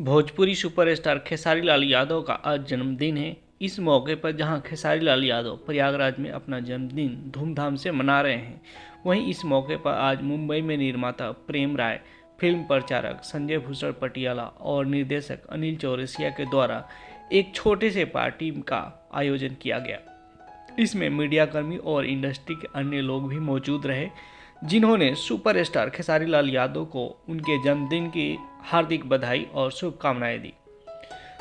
Bhojpuri superstar Khesari Lal Yadav का आज जन्मदिन है। इस मौके पर जहां खेसारी लाल यादव प्रयागराज में अपना जन्मदिन धूमधाम से मना रहे हैं, वहीं इस मौके पर आज मुंबई में निर्माता प्रेम राय, फिल्म प्रचारक संजय भूषण पटियाला और निर्देशक अनिल चौरसिया के द्वारा एक छोटे से पार्टी का आयोजन किया गया। इसमें मीडियाकर्मी और इंडस्ट्री के अन्य लोग भी मौजूद रहे, जिन्होंने सुपरस्टार खेसारी लाल यादव को उनके जन्मदिन की हार्दिक बधाई और शुभकामनाएं दी।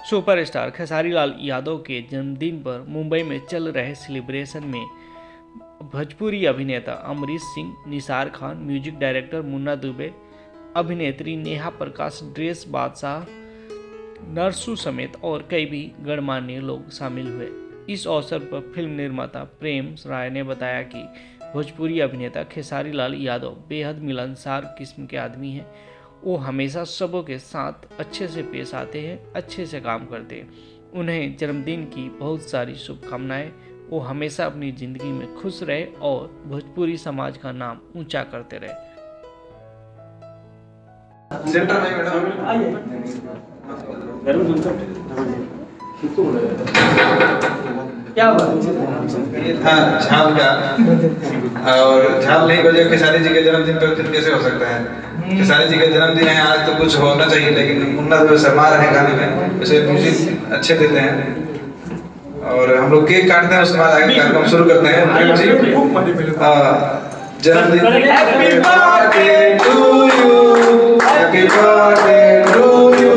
सुपरस्टार खेसारी लाल यादव के जन्मदिन पर मुंबई में चल रहे सेलिब्रेशन में भोजपुरी अभिनेता अमरीश सिंह, निसार खान, म्यूजिक डायरेक्टर मुन्ना दुबे, अभिनेत्री नेहा प्रकाश, ड्रेस बादशाह, नरसू समेत और कई भी गणमान्य लोग शामिल हुए। इस अवसर पर फिल्म निर्माता प्रेम राय ने बताया कि भोजपुरी अभिनेता खेसारी लाल यादव बेहद मिलनसार किस्म के आदमी हैं। वो हमेशा सबों के साथ अच्छे से पेश आते हैं, अच्छे से काम करते हैं। उन्हें जन्मदिन की बहुत सारी शुभकामनाएं। वो हमेशा अपनी ज़िंदगी में खुश रहे और भोजपुरी समाज का नाम ऊंचा करते रहे। सेंटर में क्या ये था झाल का, और झाल नहीं बजे खेसारी जी के जन्मदिन पे फिर कैसे हो सकता है। खेसारी जी का जन्मदिन है आज, तो कुछ होना चाहिए, लेकिन मुन्ना जो शर्मा रहे गाने में, वैसे म्यूजिक अच्छे देते हैं। और हम लोग केक काटते हैं, उसके बाद आगे कार्यक्रम शुरू करते हैं। जन्मदिन happy birthday to you, happy birthday to you,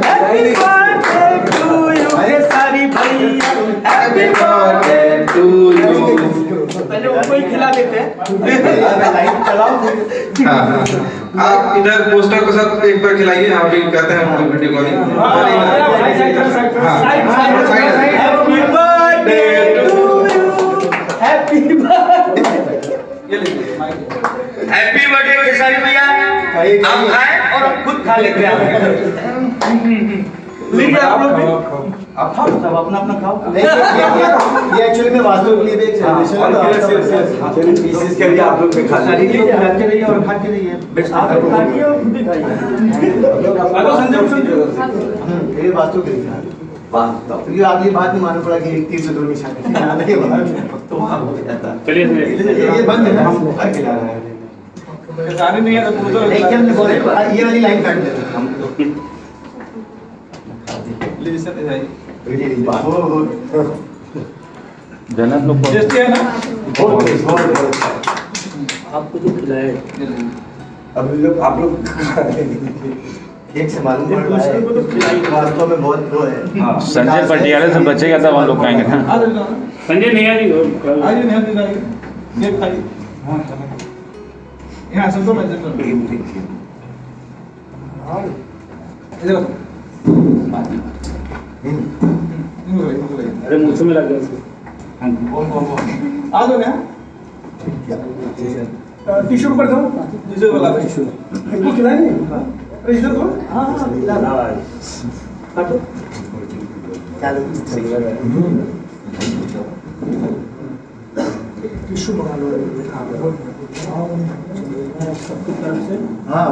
happy birthday to you, अरे सारी भैया हैप्पी बर्थडे टू यू। पहले उनको ही खिला देते हैं। लाइट चलाओ। हाँ, आप इधर पोस्टर के साथ एक बार खिलाइए, हम भी करते हैं video calling. Happy birthday to you, happy birthday. Happy birthday Khesari भैया, आप खाएं और हम खुद खा लेते हैं। लीजिए आप लोग भी, आप खाओ, सब अपना अपना खाओ। ये एक्चुअली में वास्तव में एक सेलिब्रेशन है, पीसेस के लिए आप लोग भी खा लीजिए, खाते रहिए और खाते रहिए। आप लोग खाइए और खुद ही खाइए। हेलो संजय, ये वास्तव में वास्तव ये आदमी बात नहीं मालूम पड़ा कि एक तीर से दो निशान तो हो जाता। चलिए ये बंद है ना, हम खिला रहे हैं। गाने नहीं है तो एकदम बोले ये वाली लाइन काट देते हम जनक लोग जस्ट है ना, बहुत आपको जो खिलाए अब लोग आप लोग एक से मालूम पड़ रहा है कि वास्तव में बहुत वो है। संजय पटियाला से बचेगा तब हम लोग खाएंगे ना। संजय नहीं आ रही आज नहीं आती ये खाली। हां यहां सब तो मैं इधर अरे मुंह में लग गया उसको। आ जाओ ना, टिश्यू पर दो, दूसरे वाला टिश्यू इनको खिलाएंगे। टिश्यू दो, हां काटो टिश्यू मंगा लो। हां